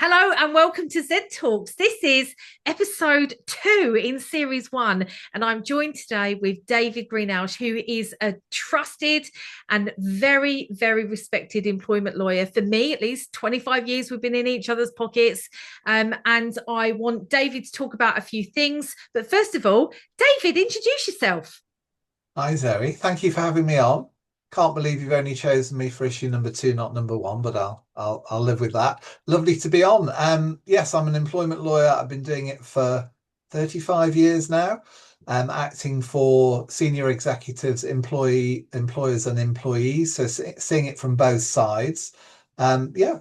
Hello and welcome to ZED Talks. This is episode 2 in series 1, and I'm joined today with David Greenhalgh, who is a trusted and very, very respected employment lawyer. For me, at least 25 years we've been in each other's pockets, and I want David to talk about a few things. But first of all, David, introduce yourself. Hi Zoe, thank you for having me on. Can't believe you've only chosen me for issue number 2, not number 1, but I'll live with that. Lovely to be on. Yes, I'm an employment lawyer. I've been doing it for 35 years now, acting for senior executives, employers and employees. So seeing it from both sides. Yeah,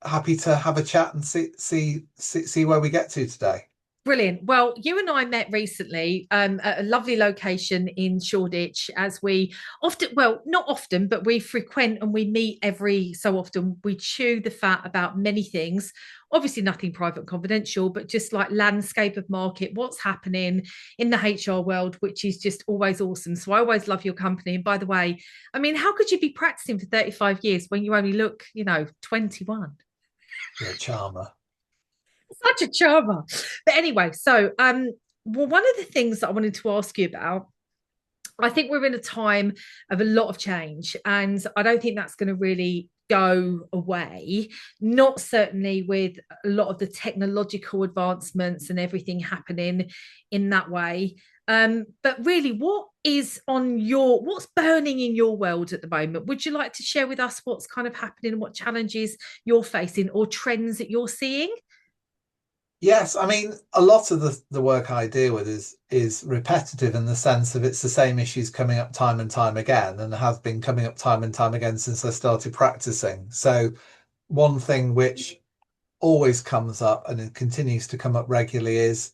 happy to have a chat and see where we get to today. Brilliant. Well, you and I met recently at a lovely location in Shoreditch, as we often, well, not often, but we frequent and we meet every so often. We chew the fat about many things, obviously nothing private and confidential, but just like landscape of market, what's happening in the HR world, which is just always awesome. So I always love your company. And by the way, I mean, how could you be practicing for 35 years when you only look, 21? You're a charmer. Such a charmer. But anyway, so well, one of the things that I wanted to ask you about, I think we're in a time of a lot of change, and I don't think that's going to really go away. Not certainly with a lot of the technological advancements and everything happening in that way. But really, what's burning in your world at the moment? Would you like to share with us what's kind of happening, what challenges you're facing or trends that you're seeing? Yes, I mean a lot of the work I deal with is repetitive in the sense of it's the same issues coming up time and time again, and have been coming up time and time again since I started practicing. So one thing which always comes up and it continues to come up regularly is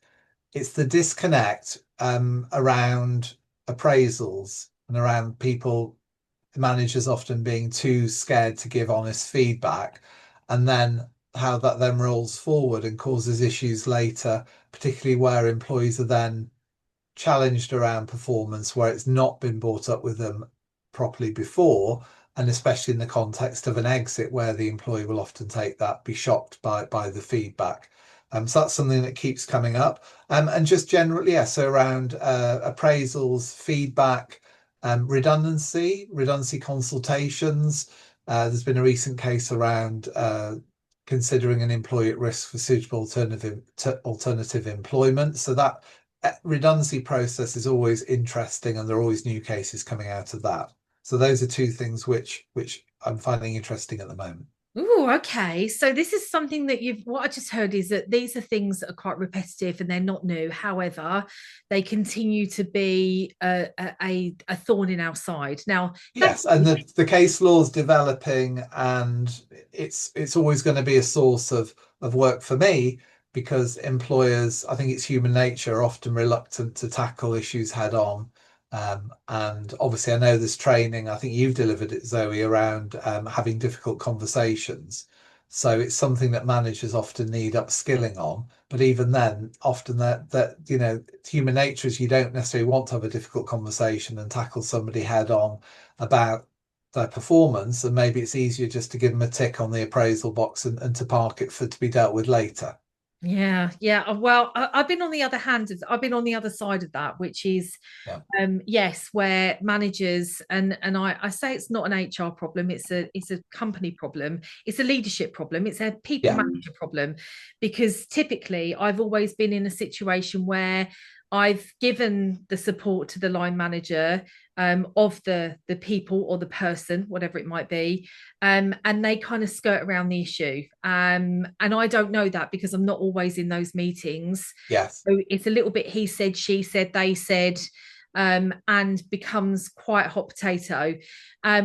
it's the disconnect around appraisals and around people, managers often being too scared to give honest feedback, and then how that then rolls forward and causes issues later, particularly where employees are then challenged around performance where it's not been brought up with them properly before, and especially in the context of an exit where the employee will often take that, be shocked by the feedback. So that's something that keeps coming up. And just generally, yeah, so around appraisals, feedback, redundancy consultations. There's been a recent case around considering an employee at risk for suitable alternative employment. So that redundancy process is always interesting, and there are always new cases coming out of that. So those are two things which I'm finding interesting at the moment. Oh, okay. So this is something that what I just heard is that these are things that are quite repetitive and they're not new. However, they continue to be a thorn in our side. Now, Yes, and the case law is developing, and it's always going to be a source of work for me because employers, I think it's human nature, are often reluctant to tackle issues head on. And obviously, I know there's training. I think you've delivered it, Zoe, around having difficult conversations. So it's something that managers often need upskilling on. But even then, often that human nature is you don't necessarily want to have a difficult conversation and tackle somebody head on about their performance, and maybe it's easier just to give them a tick on the appraisal box and to park it for to be dealt with later. yeah, yeah. Well, I've been on the other hand, I've been on the other side of that, which is Yeah, yes, where managers and I say it's not an HR problem, it's a company problem, it's a leadership problem, it's a people yeah, manager problem, because typically I've always been in a situation where I've given the support to the line manager of the people or the person, whatever it might be, and they kind of skirt around the issue. And I don't know that because I'm not always in those meetings. yes. So it's a little bit he said, she said, they said, and becomes quite hot potato.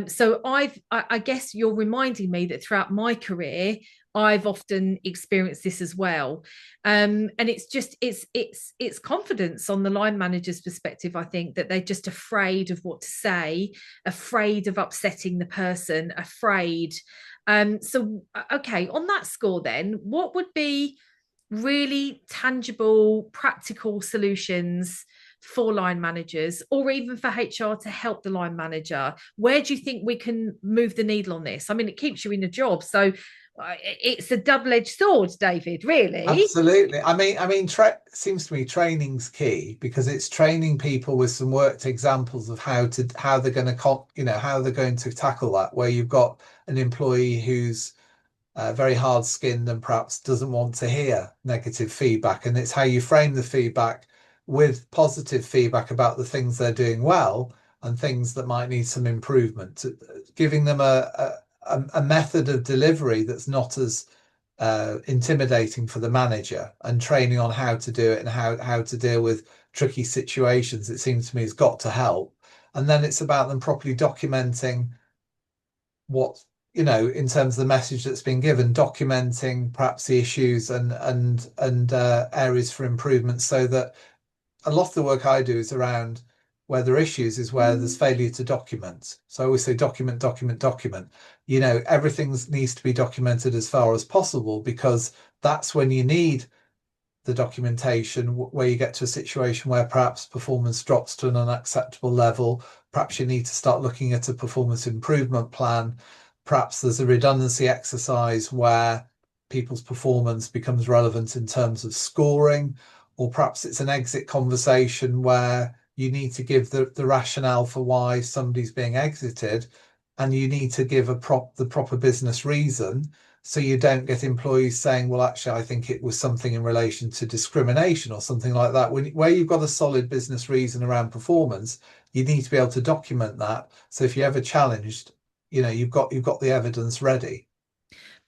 So I guess you're reminding me that throughout my career, I've often experienced this as well. And it's just it's confidence on the line manager's perspective. I think that they're just afraid of what to say, afraid of upsetting the person, afraid. So okay, on that score, then, what would be really tangible, practical solutions for line managers or even for HR to help the line manager? Where do you think we can move the needle on this? I mean, it keeps you in a job. So It's a double-edged sword, David, really. Absolutely. Seems to me training's key because it's training people with some worked examples of how they're going to how they're going to tackle that. Where you've got an employee who's very hard-skinned and perhaps doesn't want to hear negative feedback, and it's how you frame the feedback with positive feedback about the things they're doing well and things that might need some improvement. Giving them a method of delivery that's not as intimidating for the manager, and training on how to do it and how to deal with tricky situations, it seems to me, has got to help. And then it's about them properly documenting what, in terms of the message that's been given, documenting perhaps the issues and areas for improvement, so that a lot of the work I do is around where there are issues, is where there's failure to document. So I always say document, document, document. Everything needs to be documented as far as possible, because that's when you need the documentation, where you get to a situation where perhaps performance drops to an unacceptable level. Perhaps you need to start looking at a performance improvement plan. Perhaps there's a redundancy exercise where people's performance becomes relevant in terms of scoring, or perhaps it's an exit conversation where you need to give the rationale for why somebody's being exited, and you need to give the proper business reason, so you don't get employees saying, well, actually, I think it was something in relation to discrimination or something like that. Where you've got a solid business reason around performance, you need to be able to document that. So if you're ever challenged, you've got the evidence ready.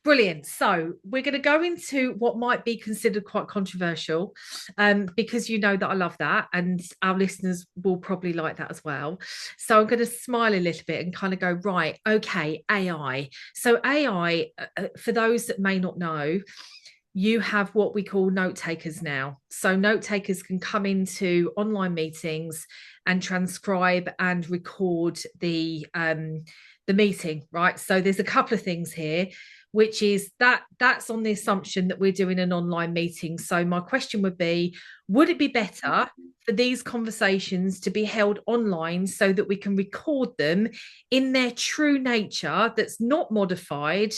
Brilliant. So we're going to go into what might be considered quite controversial, because you know that I love that, and our listeners will probably like that as well. So I'm going to smile a little bit and kind of go, right, okay, AI. So AI, for those that may not know, you have what we call note takers now. So note takers can come into online meetings and transcribe and record the meeting, right? So there's a couple of things here, which is that's on the assumption that we're doing an online meeting. So my question would be, would it be better for these conversations to be held online so that we can record them in their true nature, that's not modified,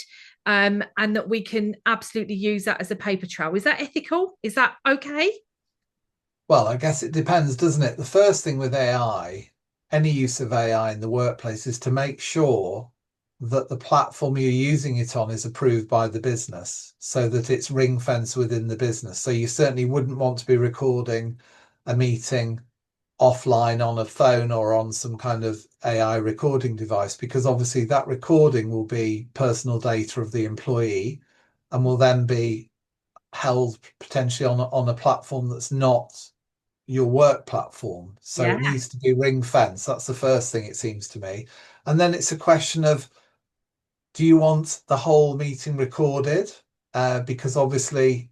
and that we can absolutely use that as a paper trail? Is that ethical? Is that okay? Well, I guess it depends, doesn't it? The first thing with AI, any use of AI in the workplace, is to make sure that the platform you're using it on is approved by the business, so that it's ring fenced within the business. So you certainly wouldn't want to be recording a meeting offline on a phone or on some kind of AI recording device, because obviously that recording will be personal data of the employee and will then be held potentially on a platform that's not your work platform. So Yeah. it needs to be ring fence. That's the first thing, it seems to me. And then it's a question of, do you want the whole meeting recorded? Because obviously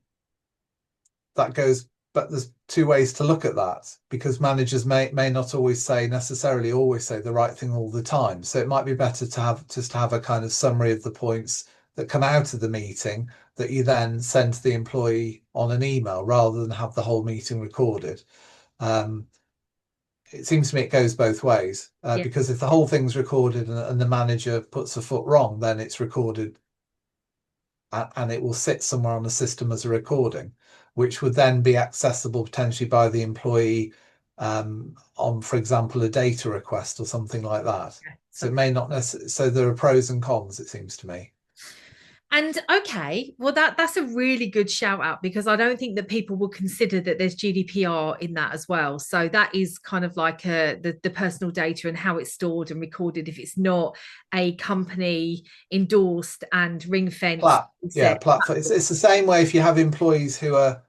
that goes, but there's two ways to look at that, because managers may not necessarily always say the right thing all the time. So it might be better to have a kind of summary of the points that come out of the meeting that you then send to the employee on an email, rather than have the whole meeting recorded. It seems to me it goes both ways, Yeah. because if the whole thing's recorded and the manager puts a foot wrong, then it's recorded and it will sit somewhere on the system as a recording, which would then be accessible potentially by the employee on, for example, a data request or something like that. So So it may not necessarily. So there are pros and cons, it seems to me. And okay, well that's a really good shout out, because I don't think that people will consider that there's GDPR in that as well. So that is kind of like the personal data and how it's stored and recorded, if it's not a company endorsed and ring fenced. Platform. It's the same way if you have employees who are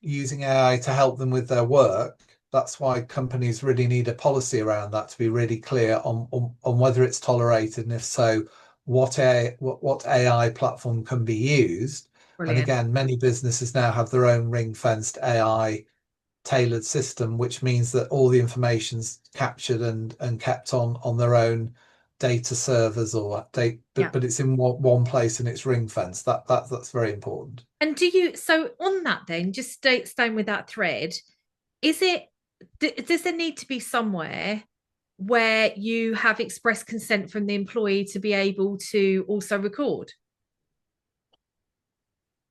using AI to help them with their work. That's why companies really need a policy around that, to be really clear on whether it's tolerated, and if so, what AI platform can be used. And Brilliant. again, many businesses now have their own ring-fenced AI tailored system, which means that all the information's captured and kept on their own data servers or data, Yeah. but it's in one place and it's ring fenced. That's very important. And so on that then, just staying with that thread, is it, does there need to be somewhere where you have express consent from the employee to be able to also record?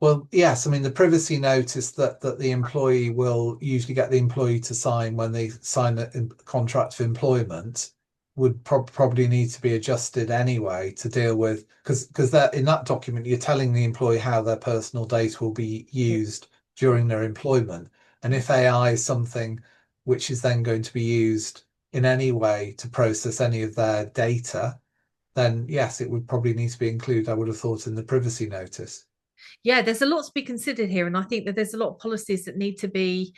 Well, yes, I mean the privacy notice that the employee will usually get the employee to sign when they sign a contract of employment would probably need to be adjusted anyway to deal with because that in that document you're telling the employee how their personal data will be Yeah. used during their employment. And if AI is something which is then going to be used in any way to process any of their data, then yes, it would probably need to be included, I would have thought, in the privacy notice. Yeah, there's a lot to be considered here, and I think that there's a lot of policies that need to be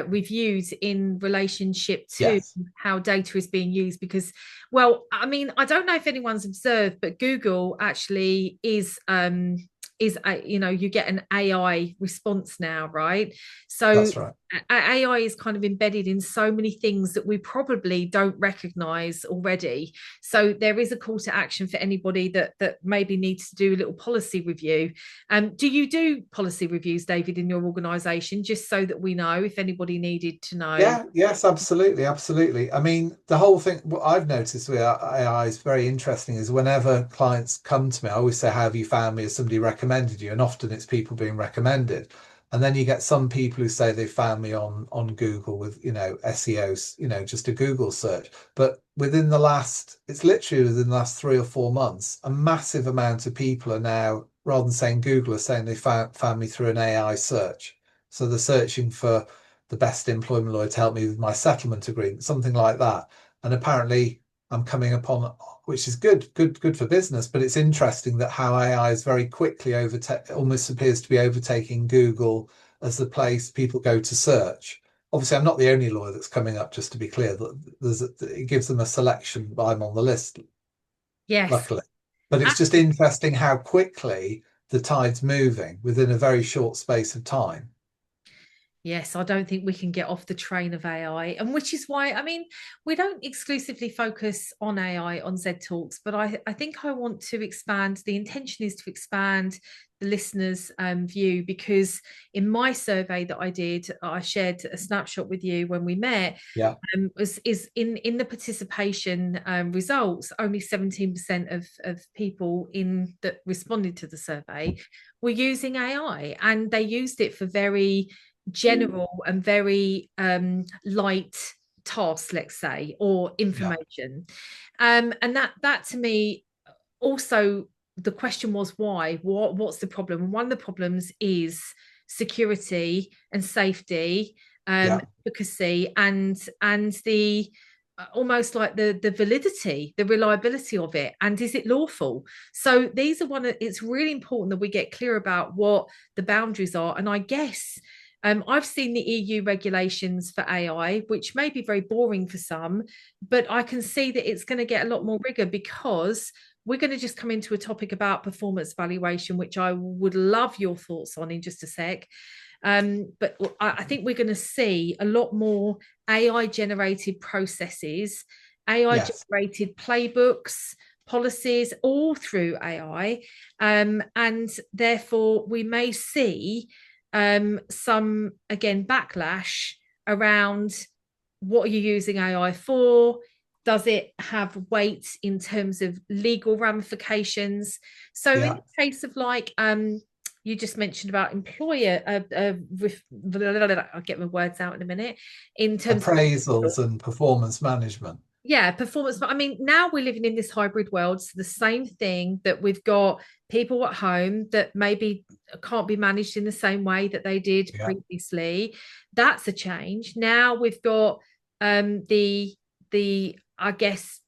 reviewed in relationship to Yes, how data is being used. Because, well, I mean, I don't know if anyone's observed, but Google actually is you know, you get an AI response now, right? So that's right. AI is kind of embedded in so many things that we probably don't recognize already. So there is a call to action for anybody that maybe needs to do a little policy review. Do you do policy reviews, David, in your organisation, just so that we know if anybody needed to know? Yeah, yes, absolutely, absolutely. I mean, the whole thing, what I've noticed with AI is very interesting is whenever clients come to me, I always say, how have you found me? Has somebody recommended you? And often it's people being recommended. And then you get some people who say they found me on Google with, SEOs, just a Google search. But within the last, it's literally within the last 3 or 4 months, a massive amount of people are now, rather than saying Google, are saying they found me through an AI search. So they're searching for the best employment lawyer to help me with my settlement agreement, something like that. And apparently, I'm coming upon, which is good for business. But it's interesting that how AI is very quickly almost appears to be overtaking Google as the place people go to search. Obviously, I'm not the only lawyer that's coming up. Just to be clear, it gives them a selection. I'm on the list, Yes. luckily. But it's just interesting how quickly the tide's moving within a very short space of time. Yes, I don't think we can get off the train of AI, and which is why, I mean, we don't exclusively focus on AI on Z Talks, but I think I want to expand. The intention is to expand the listeners' view, because in my survey that I did, I shared a snapshot with you when we met. Yeah, Was is in the participation results, only 17% of people in that responded to the survey were using AI, and they used it for very general and very light tasks, let's say, or yeah, information. And that to me also, the question was why? What's the problem? And one of the problems is security and safety, yeah, efficacy, and the almost like the validity, the reliability of it, and is it lawful? So these are it's really important that we get clear about what the boundaries are. And I guess I've seen the EU regulations for AI, which may be very boring for some, but I can see that it's going to get a lot more rigor, because we're going to just come into a topic about performance valuation, which I would love your thoughts on in just a sec. But I think we're going to see a lot more AI generated processes, AI yes. generated playbooks, policies, all through AI. And therefore, we may see some, again, backlash around what are you using AI for? Does it have weight in terms of legal ramifications? So, in Yeah. the case of like, you just mentioned about employer, I'll get my words out in a minute. In terms of, Appraisals and performance management. yeah, performance. But I mean, now we're living in this hybrid world. So the same thing, that we've got people at home that maybe can't be managed in the same way that they did Yeah. previously. That's a change. Now we've got the I guess,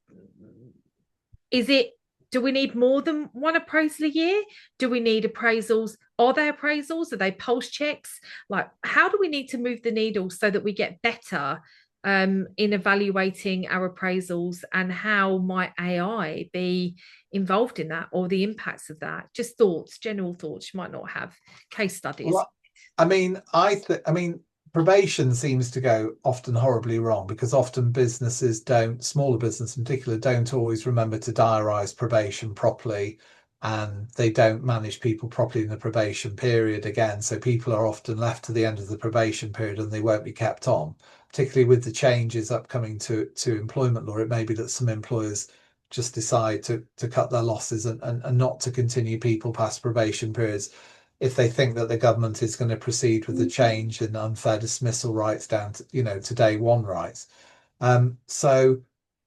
is it, do we need more than one appraisal a year? Do we need appraisals? Are they appraisals? Are they pulse checks? Like, how do we need to move the needle so that we get better in evaluating our appraisals? And how might AI be involved in that, or the impacts of that? Just thoughts, general thoughts. You might not have case studies. Well, I mean, probation seems to go often horribly wrong because often businesses don't, smaller business in particular, don't always remember to diarise probation properly, and they don't manage people properly in the probation period again. So people are often left to the end of the probation period and they won't be kept on. Particularly with the changes upcoming to employment law, it may be that some employers just decide to cut their losses and not to continue people past probation periods. if they think that the government is going to proceed with the change in unfair dismissal rights down to, to day one rights. So,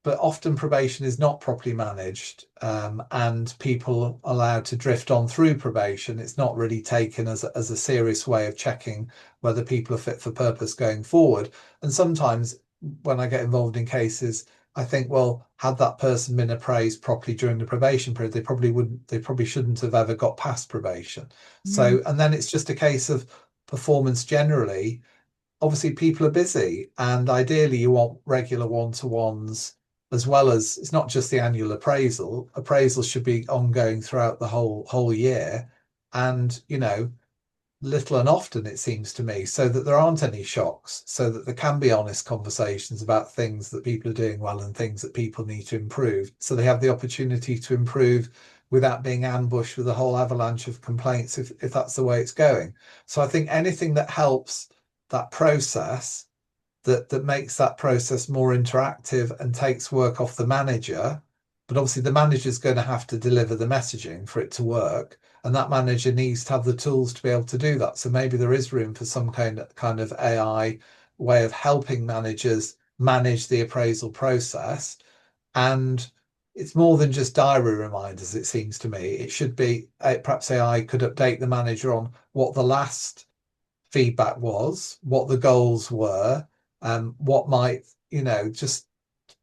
but often probation is not properly managed, and people are allowed to drift on through probation. It's not really taken as a serious way of checking whether people are fit for purpose going forward. And sometimes when I get involved in cases, I think, well, had that person been appraised properly during the probation period, they probably shouldn't have ever got past probation. Mm. So, and then it's just a case of performance generally. Obviously people are busy, and ideally you want regular one-to-ones, as well as, it's not just the annual appraisal should be ongoing throughout the whole year, and little and often, it seems to me, so that there aren't any shocks, so that there can be honest conversations about things that people are doing well and things that people need to improve, so they have the opportunity to improve without being ambushed with a whole avalanche of complaints if that's the way it's going. So I think anything that helps that process, that makes that process more interactive and takes work off the manager. But obviously the manager's going to have to deliver the messaging for it to work, and that manager needs to have the tools to be able to do that. So maybe there is room for some kind of AI way of helping managers manage the appraisal process. And it's more than just diary reminders, it seems to me. It should be, perhaps AI could update the manager on what the last feedback was, what the goals were, what might, just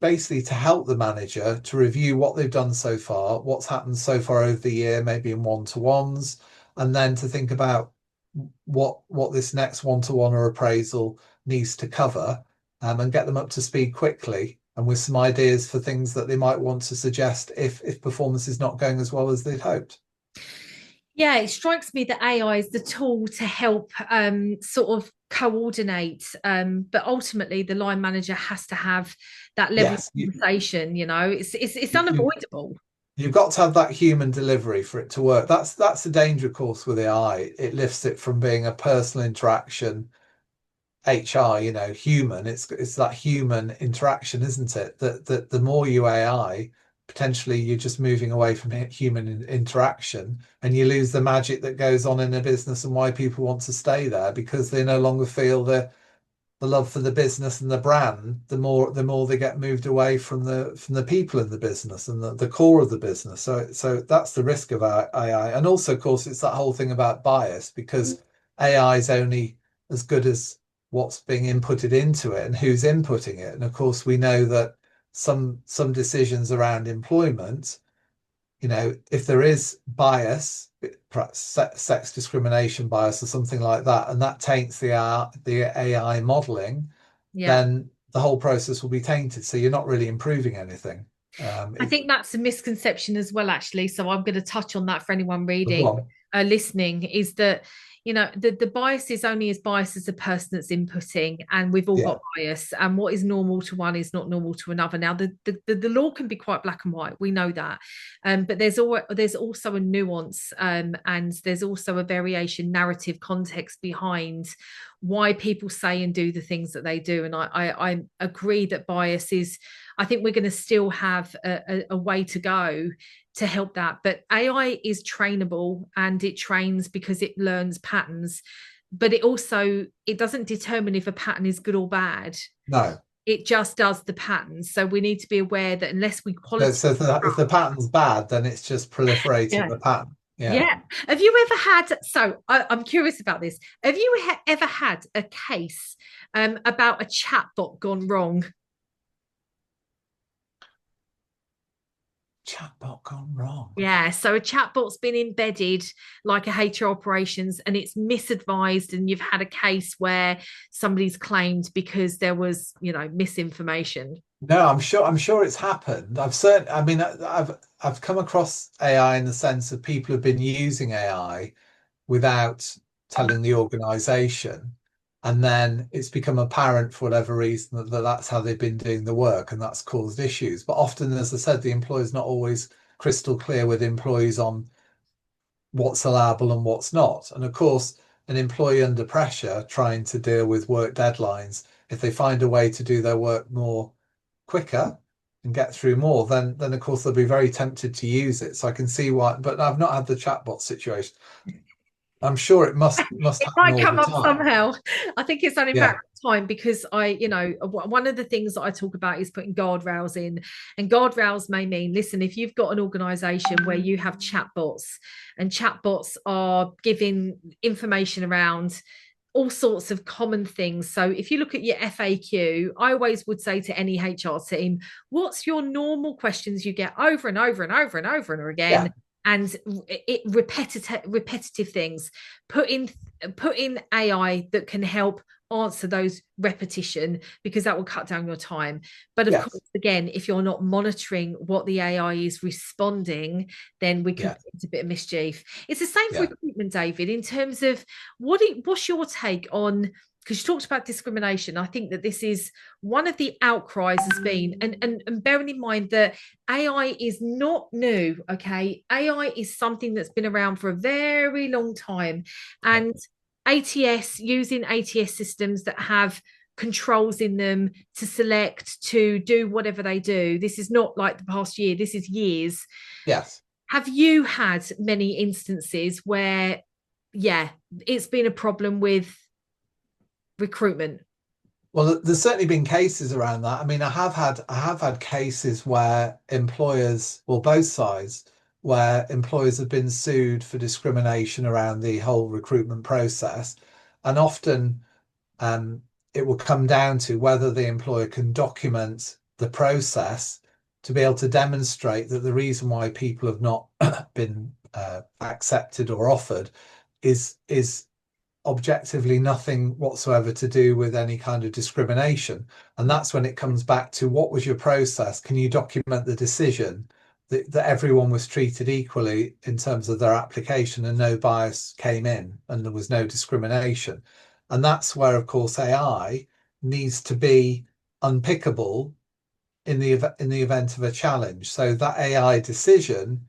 basically to help the manager to review what they've done so far, what's happened so far over the year, maybe in one-to-ones, and then to think about what this next one-to-one or appraisal needs to cover, and get them up to speed quickly and with some ideas for things that they might want to suggest if performance is not going as well as they'd hoped. Yeah, it strikes me that AI is the tool to help sort of coordinate, but ultimately the line manager has to have that level of Yes, conversation. It's you, unavoidable. you've got to have that human delivery for it to work. That's the danger, of course, with AI. It lifts it from being a personal interaction, HR, human. It's that human interaction, isn't it? That the more you AI, potentially you're just moving away from human interaction, and you lose the magic that goes on in a business and why people want to stay there, because they no longer feel the love for the business and the brand, the more they get moved away from the people in the business and the core of the business. So that's the risk of AI. And also, of course, it's that whole thing about bias, because AI is only as good as what's being inputted into it and who's inputting it. And of course, we know that some decisions around employment, if there is bias, perhaps sex discrimination bias or something like that, and that taints the AI modeling, Yeah. then the whole process will be tainted. So you're not really improving anything. I think that's a misconception as well, actually. So I'm going to touch on that for anyone Go reading, on. listening, is that, the bias is only as biased as the person that's inputting, and we've all Yeah. got bias. And what is normal to one is not normal to another. Now, the law can be quite black and white. We know that. But there's also a nuance, and there's also a variation narrative context behind why people say and do the things that they do. And I agree that bias is, I think we're going to still have a way to go to help that. But AI is trainable, and it trains because it learns patterns, but it doesn't determine if a pattern is good or bad. No. It just does the patterns. So we need to be aware that unless we So, quality. so if the pattern's bad, then it's just proliferating Yeah. the pattern. Yeah. Yeah. Have you ever had, so I'm curious about this. Have you ever had a case about a chatbot gone wrong? Chatbot gone wrong. Yeah, so a chatbot's been embedded like a HR operations, and it's misadvised, and you've had a case where somebody's claimed because there was, misinformation. No, I'm sure it's happened. I mean, I've come across AI in the sense of people have been using AI without telling the organization. And then it's become apparent for whatever reason that's how they've been doing the work, and that's caused issues. But often, as I said, the employer's not always crystal clear with employees on what's allowable and what's not. And of course, an employee under pressure trying to deal with work deadlines, if they find a way to do their work more quicker and get through more, then of course they'll be very tempted to use it. So I can see why, but I've not had the chatbot situation. I'm sure it must It happen might all come the up time. somehow. I think it's only a matter Yeah, of time because one of the things that I talk about is putting guardrails in. And guardrails may mean, listen, if you've got an organization where you have chatbots and chatbots are giving information around all sorts of common things. So if you look at your FAQ, I always would say to any HR team, what's your normal questions you get over and over and over and over and over yeah, again? And repetitive things. Put in AI that can help answer those repetition because that will cut down your time. But of course, yes, again, if you're not monitoring what the AI is responding, then we can yeah, put into a bit of mischief. It's the same for yeah. recruitment, David, in terms of what's your take on, because you talked about discrimination. I think that this is one of the outcries has been, and bearing in mind that AI is not new, okay? AI is something that's been around for a very long time. Yeah. And using ATS systems that have controls in them to select, to do whatever they do. This is not like the past year, this is years. Yes. Have you had many instances where, yeah, it's been a problem with recruitment? Well, there's certainly been cases around that. I mean, I have had cases where employers, well, both sides, where employers have been sued for discrimination around the whole recruitment process, and often um, it will come down to whether the employer can document the process to be able to demonstrate that the reason why people have not been accepted or offered is objectively nothing whatsoever to do with any kind of discrimination. And that's when it comes back to what was your process? Can you document the decision that everyone was treated equally in terms of their application and no bias came in and there was no discrimination? And that's where, of course, AI needs to be unpickable in the event of a challenge. So that AI decision,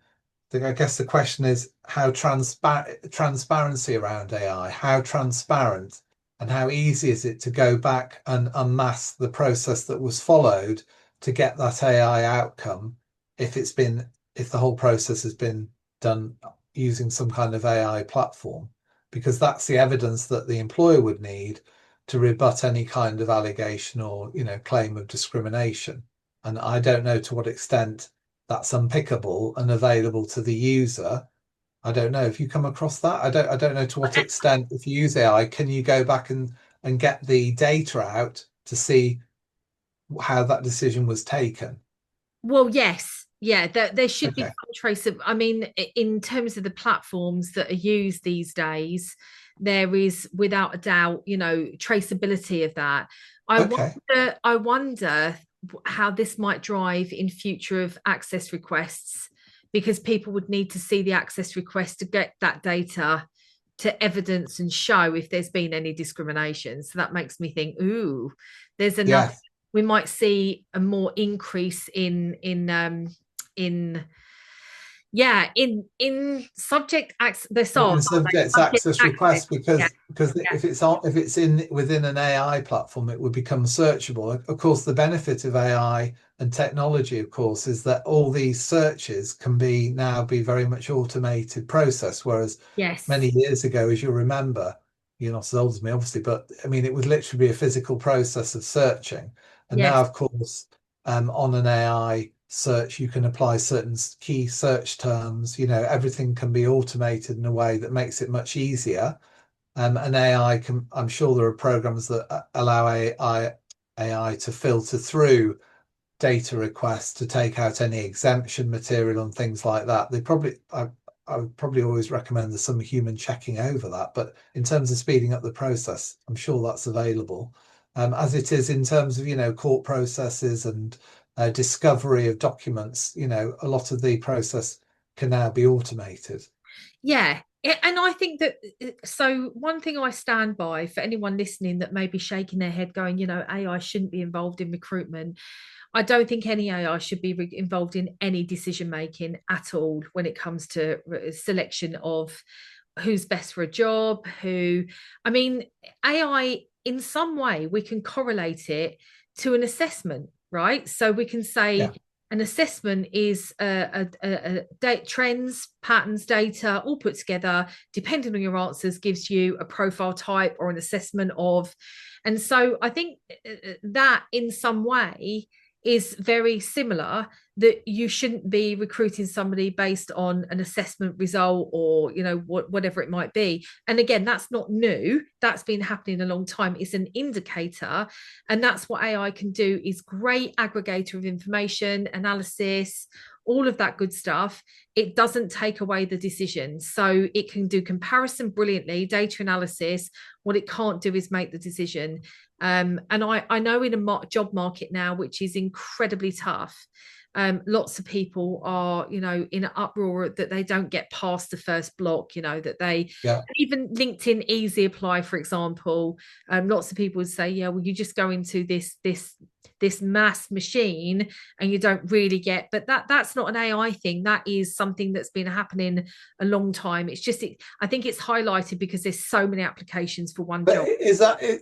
I guess the question is how transparency around AI, how transparent and how easy is it to go back and unmask the process that was followed to get that AI outcome if the whole process has been done using some kind of AI platform, because that's the evidence that the employer would need to rebut any kind of allegation or claim of discrimination. And I don't know to what extent that's unpickable and available to the user. I don't know if you come across that. I don't know to what extent, if you use AI, can you go back and get the data out to see how that decision was taken? Well, yes. Yeah, there should be Okay. some trace of, I mean, in terms of the platforms that are used these days, there is without a doubt, traceability of that. Okay. I wonder how this might drive in future of access requests, because people would need to see the access request to get that data to evidence and show if there's been any discrimination. So that makes me think, ooh, there's another, Yes. we might see a more increase in in subject access. There's In SARS, aren't they? subjects Subject access access. request, Yeah, because yeah, if it's in within an AI platform, it would become searchable. Of course, the benefit of AI and technology, of course, is that all these searches can be very much automated process. Whereas yes, many years ago, as you remember, you're not as old as me, obviously, but I mean, it would literally be a physical process of searching. And now, yes, of course, on an AI search, you can apply certain key search terms. Everything can be automated in a way that makes it much easier. And AI can, I'm sure there are programs that allow AI to filter through data requests to take out any exemption material and things like that. I would probably always recommend there's some human checking over that. But in terms of speeding up the process, I'm sure that's available. As it is in terms of, court processes and discovery of documents, a lot of the process can now be automated. yeah. And I think that, so one thing I stand by for anyone listening that may be shaking their head going, AI shouldn't be involved in recruitment. I don't think any AI should be involved in any decision making at all when it comes to selection of who's best for a job, I mean, AI, in some way, we can correlate it to an assessment, right? So we can Yeah. say, An assessment is trends, patterns, data, all put together, depending on your answers, gives you a profile type or an assessment of. And so I think that in some way is very similar, that you shouldn't be recruiting somebody based on an assessment result, or whatever it might be. And again, that's not new, that's been happening a long time. It's an indicator, and that's what AI can do, is great aggregator of information, analysis, all of that good stuff. It doesn't take away the decision. So it can do comparison brilliantly, data analysis. What it can't do is make the decision. And I know in a job market now, which is incredibly tough, lots of people are, in an uproar that they don't get past the first block, that they, Yeah. even LinkedIn Easy Apply, for example, lots of people would say, yeah, well, you just go into this mass machine and you don't really get, but that's not an AI thing. That is something that's been happening a long time. It's just, I think it's highlighted because there's so many applications for one job.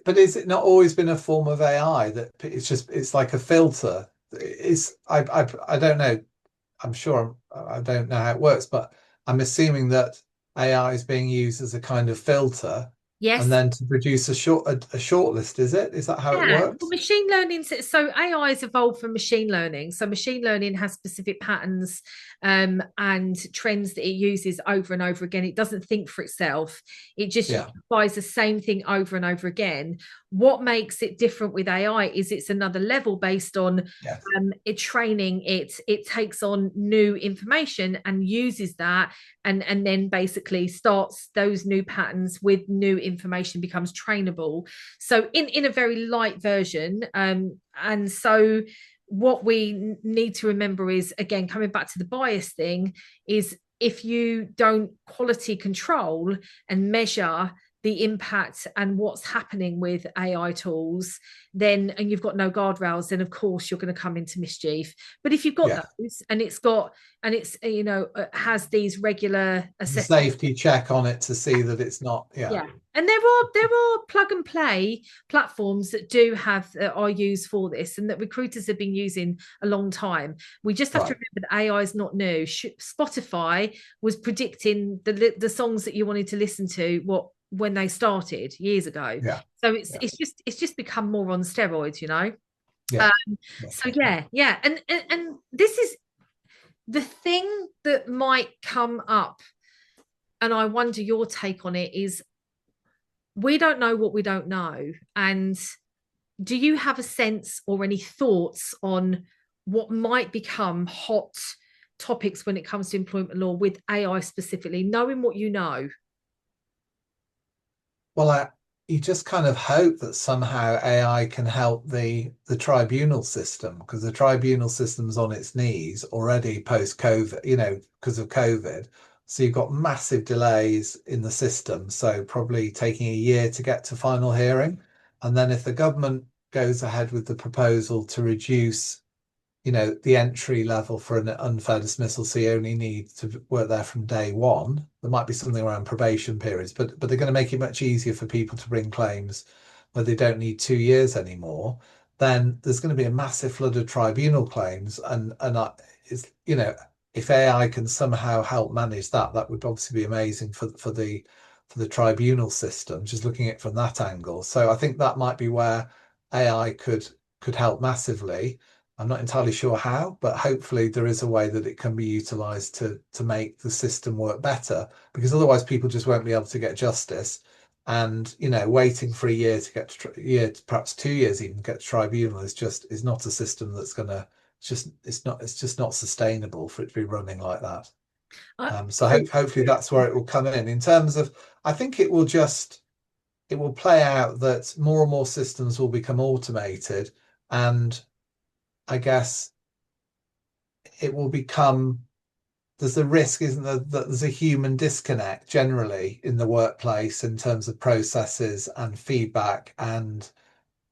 But is it not always been a form of AI that it's like a filter? I don't know. I don't know how it works, but I'm assuming that AI is being used as a kind of filter, and Yes. then to produce a short list. Is that how it Yeah, well, works? machine learning. So AI has evolved from machine learning. So machine learning has specific patterns and trends that it uses over and over again. It doesn't think for itself. It just Yeah. applies the same thing over and over again. What makes it different with AI is it's another level based on Yes. it training it. It takes on new information and uses that, and then basically starts those new patterns with new information, becomes trainable. So in a very light version, and so what we need to remember is, again, coming back to the bias thing, is if you don't quality control and measure the impact and what's happening with AI tools, then, and you've got no guardrails, then of course you're going to come into mischief. But if you've got Yeah. those, and it's has these regular The assessments. safety check on it to see that it's not. Yeah. Yeah, and there are plug and play platforms that do have are used for this, and that recruiters have been using a long time. We just have to Right. remember that AI is not new. Spotify was predicting the songs that you wanted to listen to when they started years ago. Yeah. So Yeah. it's just become more on steroids. Yeah. Um, Yeah. so yeah, and this is the thing that might come up, and I wonder your take on it, is we don't know what we don't know. And do you have a sense or any thoughts on what might become hot topics when it comes to employment law with AI specifically, knowing what you know? Well, you just kind of hope that somehow AI can help the tribunal system, because the tribunal system's on its knees already post COVID, because of COVID. So you've got massive delays in the system. So probably taking a year to get to final hearing. And then if the government goes ahead with the proposal to reduce the entry level for an unfair dismissal, so you only need to work there from day one. There might be something around probation periods, but they're going to make it much easier for people to bring claims where they don't need 2 years anymore. Then there's going to be a massive flood of tribunal claims, it's if AI can somehow help manage that, that would obviously be amazing for the tribunal system. Just looking at it from that angle, so I think that might be where AI could help massively. I'm not entirely sure how, but hopefully there is a way that it can be utilized to make the system work better, because otherwise people just won't be able to get justice. And waiting for a year to get to year, perhaps 2 years even to get to tribunal is not a system that's gonna it's just not sustainable for it to be running like that. I, So hopefully that's where it will come in terms of, I think it will play out that more and more systems will become automated, and I guess it will become, there's a risk, isn't there, that there's a human disconnect generally in the workplace in terms of processes and feedback, and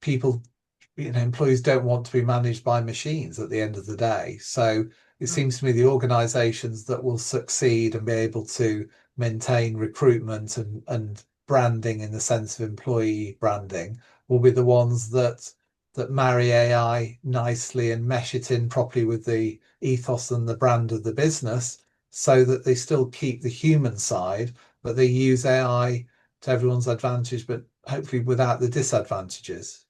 people, employees don't want to be managed by machines at the end of the day. So it seems to me the organizations that will succeed and be able to maintain recruitment and branding in the sense of employee branding will be the ones that that marry AI nicely and mesh it in properly with the ethos and the brand of the business so that they still keep the human side, but they use AI to everyone's advantage, but hopefully without the disadvantages.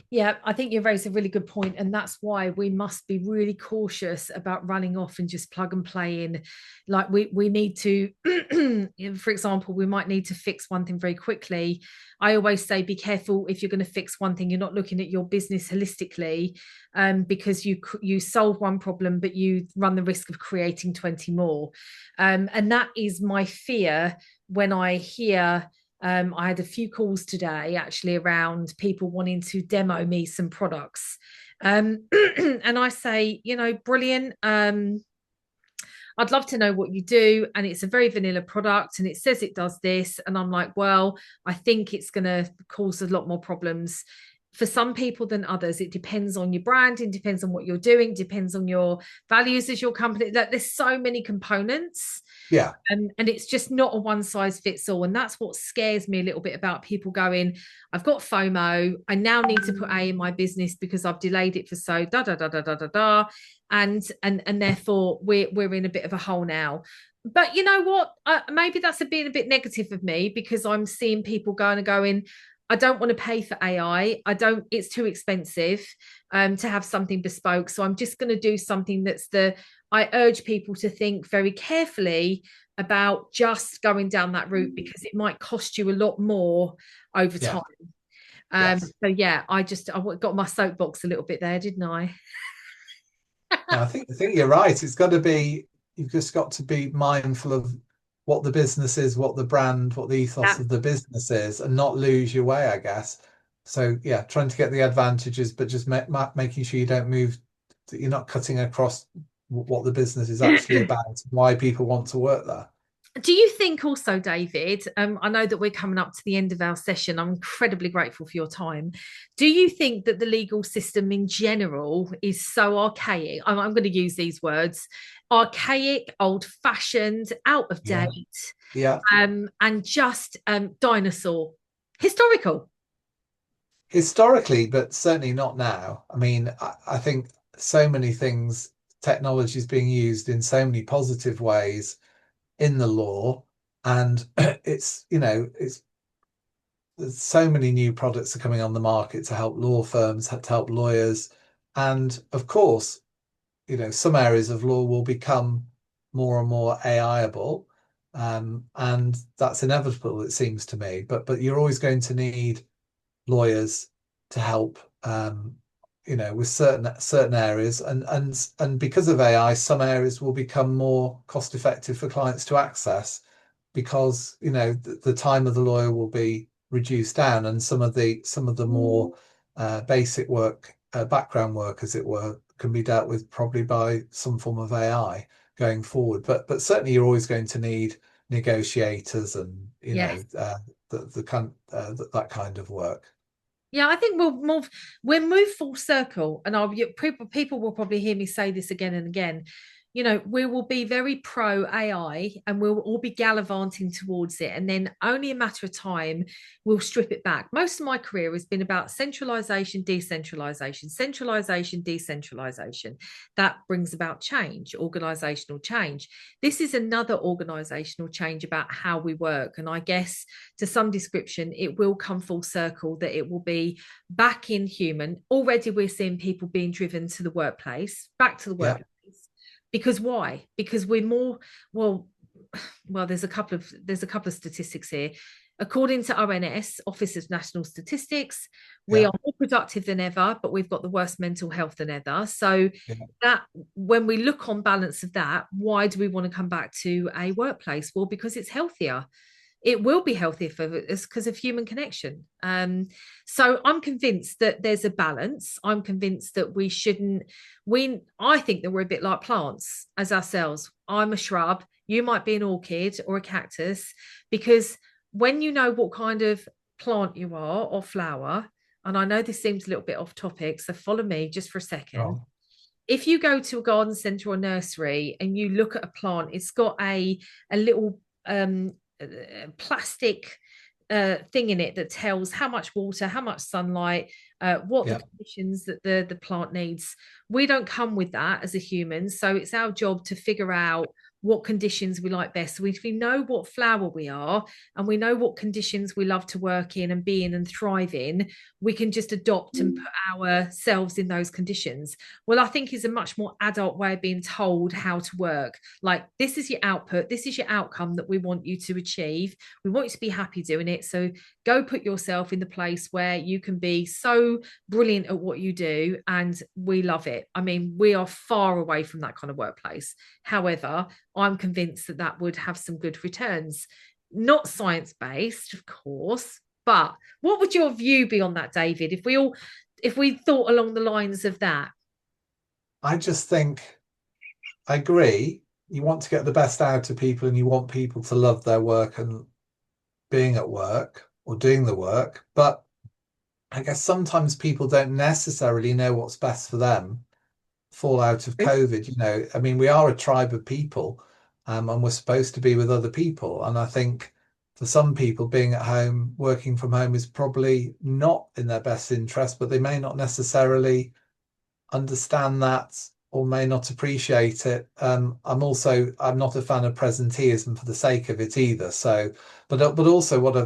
Yeah, I think you raised a really good point, and that's why we must be really cautious about running off and just plug and play in. Like we need to, for example, we might need to fix one thing very quickly. I always say, be careful if you're going to fix one thing. You're not looking at your business holistically, because you solve one problem, but you run the risk of creating 20 more, and that is my fear when I hear. I had a few calls today actually around people wanting to demo me some products. And I say, brilliant. I'd love to know what you do. And it's a very vanilla product and it says it does this. And I'm like, well, I think it's going to cause a lot more problems for some people than others. It depends on your brand, it depends on what you're doing, depends on your values as your company. That there's so many components. Yeah. And it's just not a one size fits all. And that's what scares me a little bit about people going, I've got FOMO. I now need to put A in my business because I've delayed it for so da da da da da da da. And therefore we're in a bit of a hole now. But you know what? Maybe that's being a bit negative of me because I'm seeing people going, I don't want to pay for AI. It's too expensive to have something bespoke. So I'm just going to do something I urge people to think very carefully about just going down that route because it might cost you a lot more over Yeah. time. Yes. So yeah, I got my soapbox a little bit there, didn't I? No, I think you're right. You've just got to be mindful of what the business is, what the brand, what the ethos Yeah. of the business is, and not lose your way, I guess. So yeah, trying to get the advantages, but just making sure you don't move, that you're not cutting across what the business is actually about, why people want to work there. Do you think also, David, I know that we're coming up to the end of our session. I'm incredibly grateful for your time. Do you think that the legal system in general is so archaic? I'm going to use these words: archaic, old fashioned, out of Yeah. date, Yeah. and just dinosaur, historical? Historically, but certainly not now. I mean, I think so many things, technology is being used in so many positive ways in the law, and it's there's so many new products are coming on the market to help law firms, to help lawyers, and of course, some areas of law will become more and more AI-able, and that's inevitable, it seems to me. But you're always going to need lawyers to help, with certain areas, and because of AI, some areas will become more cost effective for clients to access because the time of the lawyer will be reduced down, and some of the more basic work, background work, as it were, can be dealt with probably by some form of AI going forward. But certainly, you're always going to need negotiators and Yes. that kind of work. Yeah, I think we'll move full circle, and people will probably hear me say this again and again. We will be very pro AI, and we'll all be gallivanting towards it, and then only a matter of time we'll strip it back. Most of my career has been about centralization, decentralization, centralization, decentralization. That brings about change, organizational change. This is another organizational change about how we work, and I guess to some description, it will come full circle that it will be back in human. Already, we're seeing people being driven to the workplace, back to the Yeah. workplace. Because why? Because we're more well. Well, there's a couple of statistics here. According to ONS, Office of National Statistics, we Yeah. are more productive than ever, but we've got the worst mental health than ever. So Yeah. that when we look on balance of that, why do we want to come back to a workplace? Well, because it's healthier. It will be healthier for us because of human connection. So I'm convinced that there's a balance. I'm convinced that we shouldn't. I think that we're a bit like plants as ourselves. I'm a shrub. You might be an orchid or a cactus, because when you know what kind of plant you are or flower, and I know this seems a little bit off topic, so follow me just for a second. Wrong. If you go to a garden centre or nursery and you look at a plant, it's got a little plastic thing in it that tells how much water, how much sunlight, what the Yeah. conditions that the plant needs. We don't come with that as a human, so it's our job to figure out what conditions we like best. So if we know what flower we are and we know what conditions we love to work in and be in and thrive in, we can just adopt and put ourselves in those conditions. Well, I think is a much more adult way of being told how to work. Like, this is your output, this is your outcome that we want you to achieve. We want you to be happy doing it. So go put yourself in the place where you can be so brilliant at what you do, and we love it. I mean, we are far away from that kind of workplace. However, I'm convinced that that would have some good returns. Not science-based, of course, but what would your view be on that, David, if we thought along the lines of that? I just think I agree. You want to get the best out of people and you want people to love their work and being at work or doing the work. But I guess sometimes people don't necessarily know what's best for them. Fall out of COVID, I mean, we are a tribe of people, and we're supposed to be with other people. And I think for some people, being at home, working from home is probably not in their best interest, but they may not necessarily understand that or may not appreciate it. I'm not a fan of presenteeism for the sake of it either. So, but also what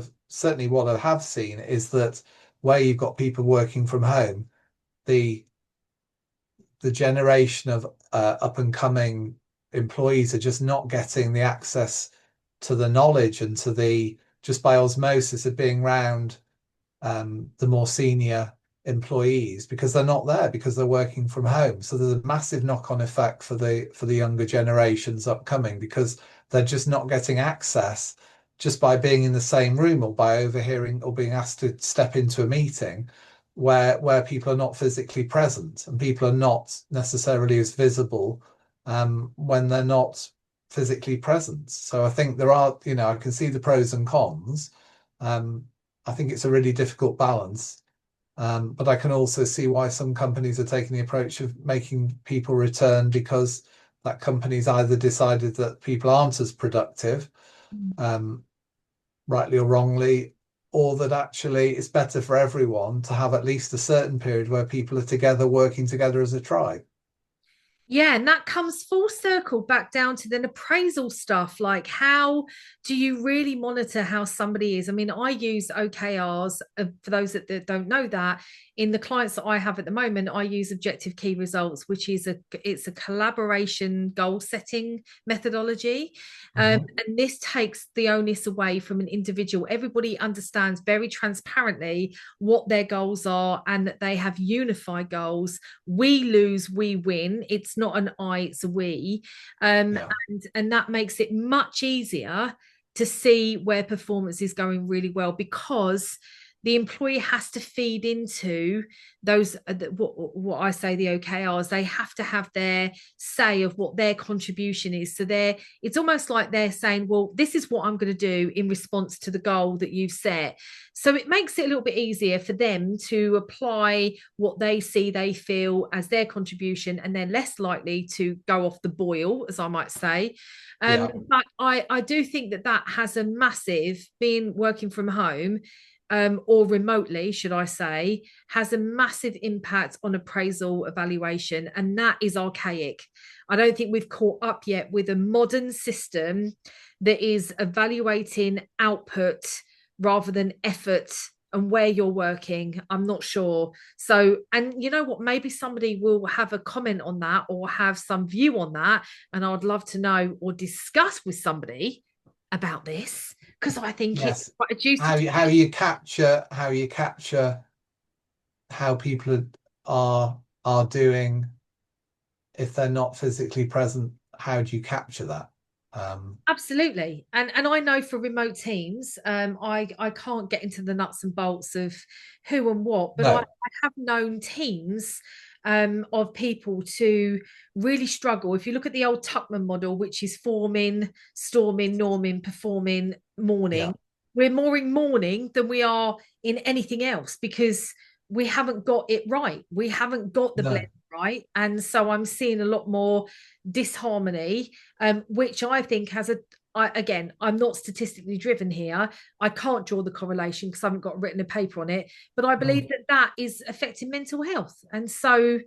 I have seen is that where you've got people working from home, the generation of up and coming employees are just not getting the access to the knowledge and to the just by osmosis of being around the more senior employees because they're not there because they're working from home. So there's a massive knock-on effect for the younger generations upcoming because they're just not getting access just by being in the same room or by overhearing or being asked to step into a meeting where people are not physically present and people are not necessarily as visible when they're not physically present. So I think there are, I can see the pros and cons. I think it's a really difficult balance. But I can also see why some companies are taking the approach of making people return because that company's either decided that people aren't as productive, rightly or wrongly, or that actually it's better for everyone to have at least a certain period where people are together, working together as a tribe. Yeah, and that comes full circle back down to then appraisal stuff. Like, how do you really monitor how somebody is? I mean, I use OKRs for those that don't know that. In the clients that I have at the moment, I use objective key results, which is it's a collaboration goal setting methodology. And this takes the onus away from an individual. Everybody understands very transparently what their goals are and that they have unified goals. We lose, we win. It's not an I, it's a we. Yeah. And that makes it much easier to see where performance is going really well because the employee has to feed into those what I say the OKRs. They have to have their say of what their contribution is. So it's almost like they're saying, well, this is what I'm going to do in response to the goal that you've set. So it makes it a little bit easier for them to apply what they see, they feel as their contribution, and they're less likely to go off the boil, as I might say. Yeah. But I do think that has a massive, being working from home, or remotely, should I say, has a massive impact on appraisal evaluation. And that is archaic. I don't think we've caught up yet with a modern system that is evaluating output rather than effort and where you're working. I'm not sure. So, and you know what, maybe somebody will have a comment on that or have some view on that. And I'd love to know or discuss with somebody about this because I think it's Yes. quite a juicy. How you capture how people are doing if they're not physically present. How do you capture that? Absolutely. And I know for remote teams, I can't get into the nuts and bolts of who and what, but I No. have known teams of people to really struggle. If you look at the old Tuckman model, which is forming, storming, norming, performing, Yeah. mourning, we're more in mourning than we are in anything else because we haven't got it right. We haven't got the blend No. right. And so I'm seeing a lot more disharmony, which I think has I'm not statistically driven here. I can't draw the correlation because I haven't got written a paper on it, but I believe Mm. that that is affecting mental health. And so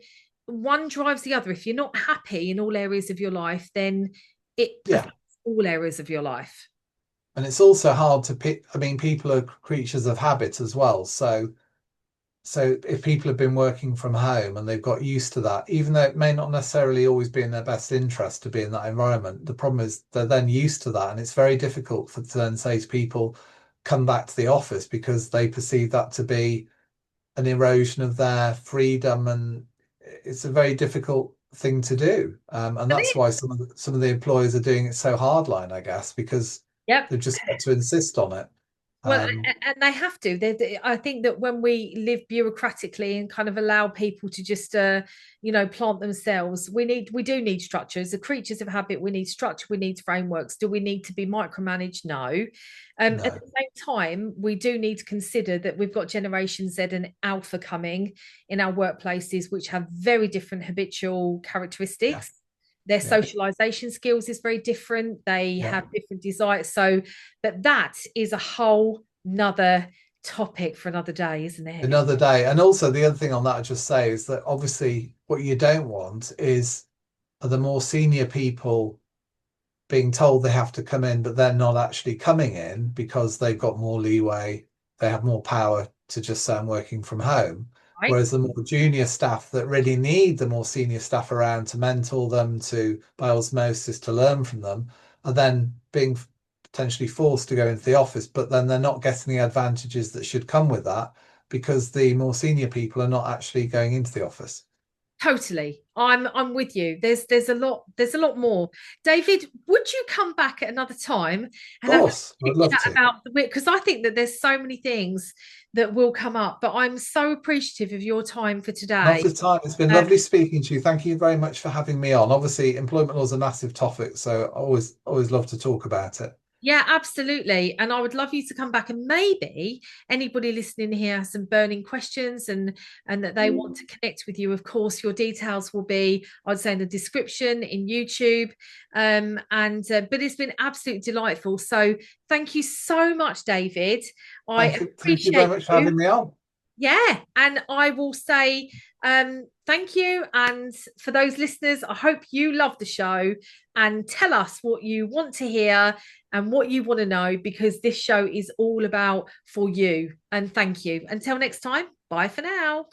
one drives the other. If you're not happy in all areas of your life, then it Yeah. affects all areas of your life. And it's also hard to pick. I mean, people are creatures of habit as well. So if people have been working from home and they've got used to that, even though it may not necessarily always be in their best interest to be in that environment, the problem is they're then used to that. And it's very difficult for to then say to people, come back to the office because they perceive that to be an erosion of their freedom. And it's a very difficult thing to do. And And that's why some of the employers are doing it so hardline, I guess, because yep. they've just got to insist on it. Well, Um, and they have to. I think that when we live bureaucratically and kind of allow people to just, plant themselves, we do need structures. The creatures of habit, we need structure, we need frameworks. Do we need to be micromanaged? No. At no, the same time, we do need to consider that we've got Generation Z and Alpha coming in our workplaces, which have very different habitual yeah, characteristics. Their yeah, socialization skills is very different. They yeah. have different desires. So, but that is a whole nother topic for another day, isn't it? Another day. And also the other thing on that I just say is that obviously what you don't want is are the more senior people being told they have to come in, but they're not actually coming in because they've got more leeway, they have more power to just say I'm working from home. Right? Whereas the more junior staff that really need the more senior staff around to mentor them, to by osmosis to learn from them, are then being potentially forced to go into the office, but then they're not getting the advantages that should come with that because the more senior people are not actually going into the office. Totally. I'm with you. There's a lot more. David, would you come back at another time Of and have a course, I'd quick love chat to. about the because I think that there's so many things that will come up, but I'm so appreciative of your time for today. Lovely time. It's been Um, lovely speaking to you. Thank you very much for having me on. Obviously, employment law is a massive topic, so I always love to talk about it. Yeah, absolutely. And I would love you to come back and maybe anybody listening here has some burning questions and that they want to connect with you. Of course, your details will be, I'd say, in the description in YouTube. And but it's been absolutely delightful. So thank you so much, David. I Thank you very appreciate much for you. having me on. Yeah, and I will say thank you. And for those listeners, I hope you love the show and tell us what you want to hear and what you want to know because this show is all about for you. And thank you. Until next time, bye for now.